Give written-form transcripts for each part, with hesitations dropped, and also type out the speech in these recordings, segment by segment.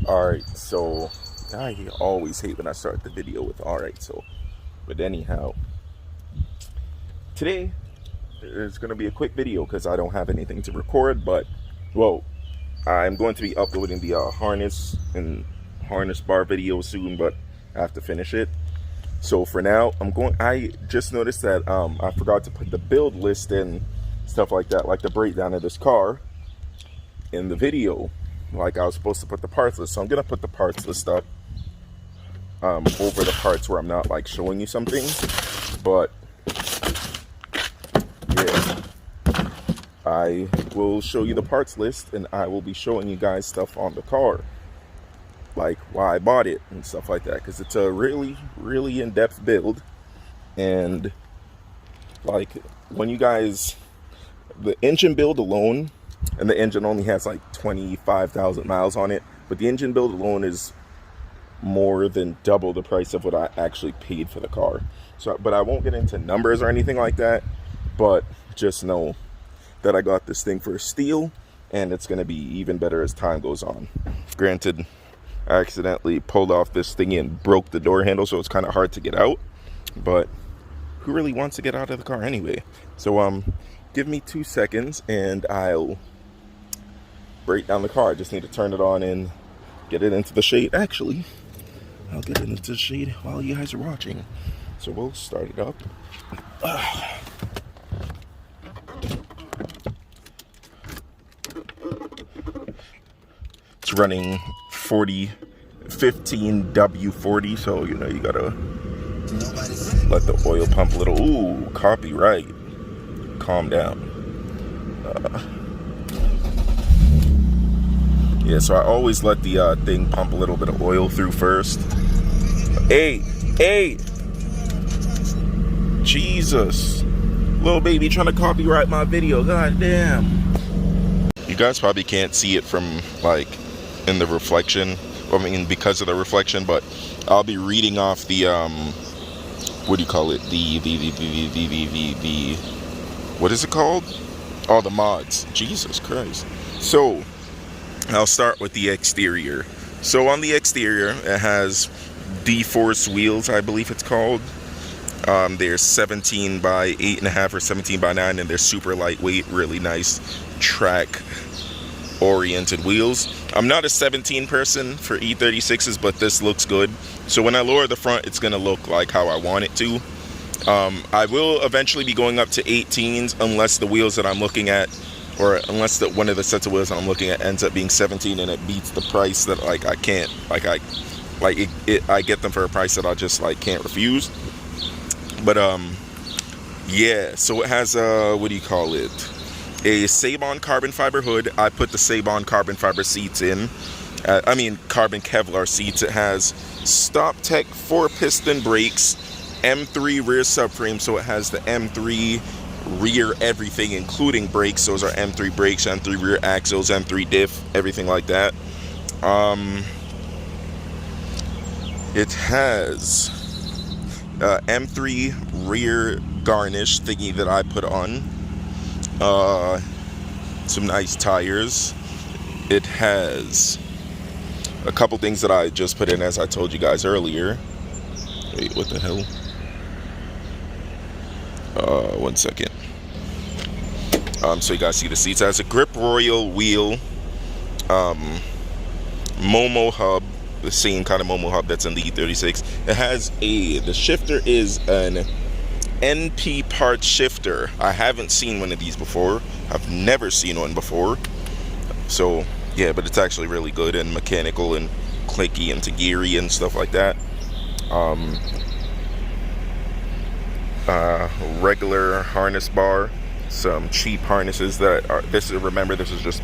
Alright, so I always hate when I start the video with alright, so, but anyhow, today is going to be a quick video because I don't have anything to record, but, well, I'm going to be uploading the harness and harness bar video soon, but I have to finish it. So for now, I just noticed that I forgot to put the build list and stuff like that, like the breakdown of this car in the video. Like I was supposed to put the parts list, so I'm gonna put the parts list up over the parts where I'm not like showing you something. But yeah, I will show you the parts list, and I will be showing you guys stuff on the car, like why I bought it and stuff like that, because it's a really in-depth build. And like when you guys, the engine build alone, and the engine only has like 25,000 miles on it, but the engine build alone is more than double the price of what I actually paid for the car. So, but I won't get into numbers or anything like that, but just know that I got this thing for a steal, and it's going to be even better as time goes on. Granted, I accidentally pulled off this thingy and broke the door handle, so it's kind of hard to get out, but who really wants to get out of the car anyway? So give me 2 seconds and I'll break down the car. I just need to turn it on and get it into the shade. Actually, I'll get it into the shade while you guys are watching. So we'll start it up. It's running 15 W40, so you know you gotta let the oil pump a little. Ooh, copyright. Calm down. Yeah, so I always let the thing pump a little bit of oil through first. Hey, Jesus, little baby trying to copyright my video. God damn. You guys probably can't see it from like in the reflection. I mean, because of the reflection, but I'll be reading off the what do you call it? The what is it called? Oh, the mods. Jesus Christ. So I'll start with the exterior. So on the exterior, it has D-Force wheels, I believe it's called. They're 17 by 8.5 or 17 by 9, and they're super lightweight, really nice track oriented wheels. I'm not a 17 person for E36s, but this looks good. So when I lower the front, it's gonna look like how I want it to. I will eventually be going up to 18s unless the wheels that I'm looking at, or unless one of the sets of wheels I'm looking at ends up being 17 and it beats the price that like I can't, like I get them for a price that I just like can't refuse. But yeah, so it has what do you call it? A Sabon carbon fiber hood. I put the Sabon carbon fiber seats in. I mean carbon Kevlar seats. It has Stop Tech 4-piston brakes, M3 rear subframe, so it has the M3 rear everything, including brakes. Those are M3 brakes, M3 rear axles, M3 diff, everything like that. It has M3 rear garnish thingy that I put on. Some nice tires. It has a couple things that I just put in, as I told you guys earlier. Wait, what the hell? 1 second. So you guys see the seats. It has a Grip Royal wheel, Momo hub, the same kind of Momo hub that's in the E36. It has the shifter is an NP part shifter. I haven't seen one of these before. I've never seen one before. So yeah, but it's actually really good and mechanical and clicky and geary and stuff like that. Regular harness bar, some cheap harnesses that are, remember this is just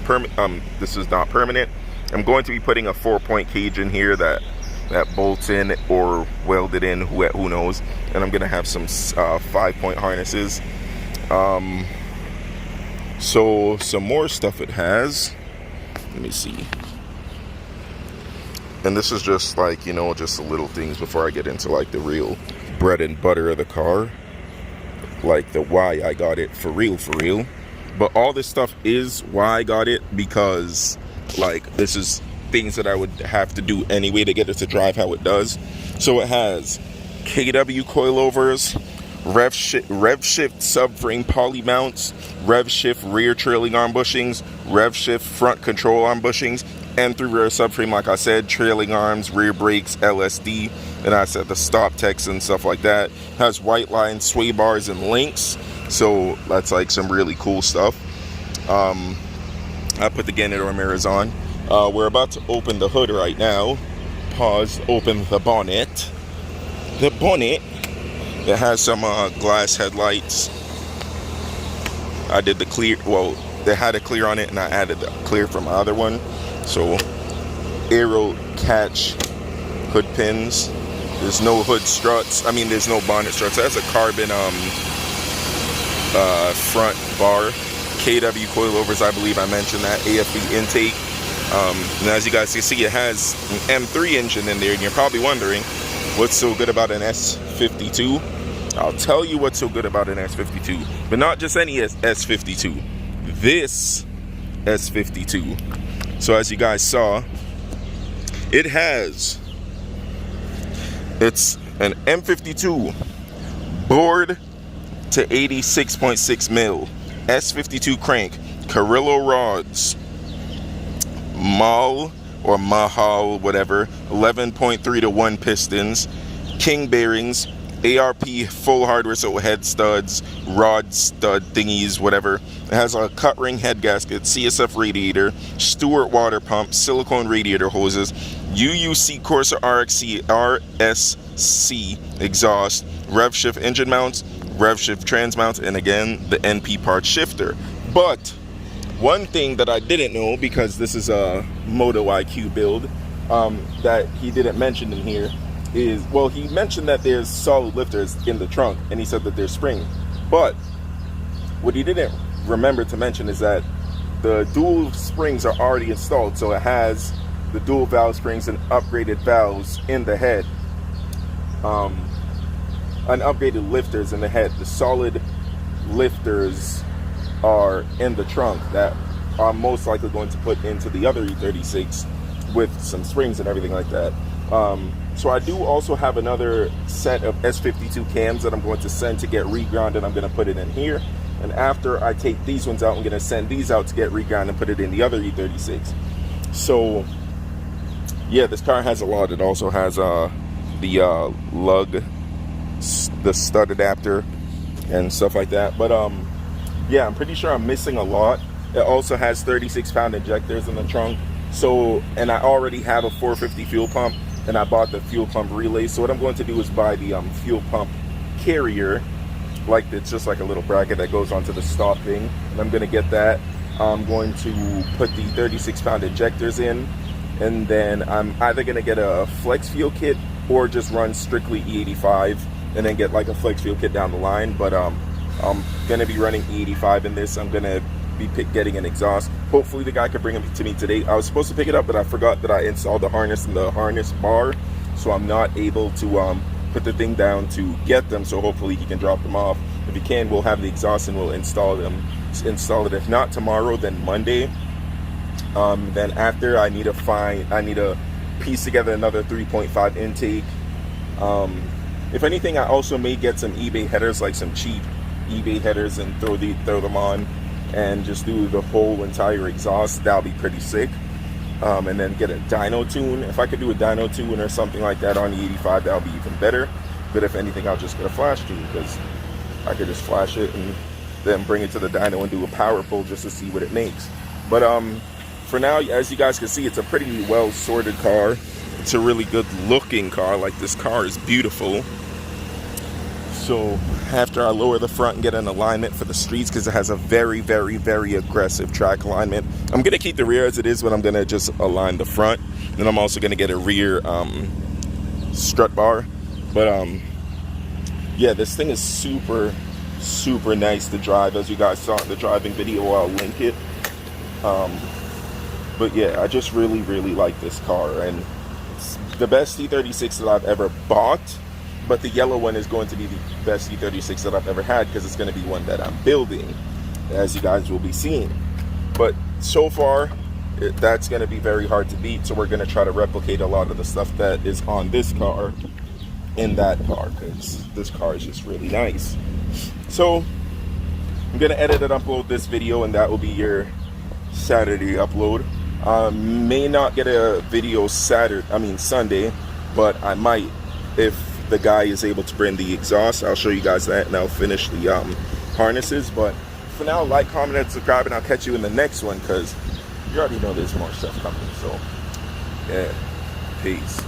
this is not permanent. I'm going to be putting a 4-point cage in here that bolts in or welded in, who knows. And I'm gonna have some 5-point harnesses. So some more stuff it has. Let me see. And this is just like, you know, just the little things before I get into like the real bread and butter of the car, like the why I got it for real. But all this stuff is why I got it, because like this is things that I would have to do anyway to get it to drive how it does. So it has KW coilovers, Revshift subframe poly mounts, Revshift rear trailing arm bushings, Revshift front control arm bushings, and through rear subframe, like I said, trailing arms, rear brakes, LSD, and I said the stop text and stuff like that. Has Whiteline sway bars and links, so that's like some really cool stuff. I put the Ganador mirrors on. We're about to open the hood right now. Pause, open the bonnet. The bonnet, it has some glass headlights. I did the clear, well, they had a clear on it and I added the clear from my other one. So, aero catch hood pins. There's no hood struts. I mean, there's no bonnet struts. It has a carbon front bar. KW coilovers, I believe I mentioned that. AFB intake. And as you guys can see, it has an M3 engine in there. And you're probably wondering, what's so good about an S52? I'll tell you what's so good about an S52. But not just any S52. This S52. So as you guys saw, it's an M52 bored to 86.6 mil, S52 crank, Carrillo rods, Mahle or Mahle, whatever, 11.3 to 1 pistons, king bearings, ARP full hardware, so head studs, rod stud thingies, whatever. It has a cut ring head gasket, CSF radiator, Stewart water pump, silicone radiator hoses, Uuc Corsa RSC exhaust, Revshift engine mounts, Revshift trans mounts, and again the NP part shifter. But one thing that I didn't know, because this is a Moto IQ build, that he didn't mention in here is, well, he mentioned that there's solid lifters in the trunk and he said that there's springs, but what he didn't remember to mention is that the dual springs are already installed. So it has the dual valve springs and upgraded valves in the head, and upgraded lifters in the head. The solid lifters are in the trunk that I'm most likely going to put into the other E36 with some springs and everything like that. So I do also have another set of S52 cams that I'm going to send to get reground, and I'm going to put it in here. And after I take these ones out, I'm going to send these out to get reground and put it in the other E36. So yeah, this car has a lot. It also has the lug, the stud adapter and stuff like that. But yeah, I'm pretty sure I'm missing a lot. It also has 36-pound injectors in the trunk. So, and I already have a 450 fuel pump, and I bought the fuel pump relay. So what I'm going to do is buy the fuel pump carrier, like it's just like a little bracket that goes onto the stop thing, and I'm going to get that. I'm going to put the 36-pound injectors in, and then I'm either going to get a flex fuel kit or just run strictly E85 and then get like a flex fuel kit down the line. But I'm going to be running E85 in this. I'm going to be getting an exhaust. Hopefully the guy could bring it to me today. I was supposed to pick it up, but I forgot that I installed the harness in the harness bar, so I'm not able to put the thing down to get them. So hopefully he can drop them off. If he can, we'll have the exhaust and we'll install it. If not tomorrow, then Monday. Then after, I need to piece together another 3.5 intake. If anything, I also may get some eBay headers, like some cheap eBay headers, and throw them on and just do the whole entire exhaust. That'll be pretty sick. And then get a dyno tune. If I could do a dyno tune or something like that on the 85, that'll be even better. But if anything, I'll just get a flash tune, because I could just flash it and then bring it to the dyno and do a power pull just to see what it makes. But for now, as you guys can see, it's a pretty well sorted car. It's a really good looking car. Like, this car is beautiful. So after I lower the front and get an alignment for the streets, because it has a very, very, very aggressive track alignment, I'm going to keep the rear as it is, but I'm going to just align the front. Then I'm also going to get a rear strut bar. But yeah, this thing is super, super nice to drive. As you guys saw in the driving video, I'll link it. But yeah, I just really, really like this car, and it's the best E36 that I've ever bought. But the yellow one is going to be the best E36 that I've ever had, because it's going to be one that I'm building, as you guys will be seeing. But so far, that's going to be very hard to beat. So we're going to try to replicate a lot of the stuff that is on this car in that car, because this car is just really nice. So I'm going to edit and upload this video, and that will be your Saturday upload. May not get a video Sunday, but I might if the guy is able to bring the exhaust. I'll show you guys that, and I'll finish the harnesses. But for now, like, comment, and subscribe, and I'll catch you in the next one, because you already know there's more stuff coming. So yeah, peace.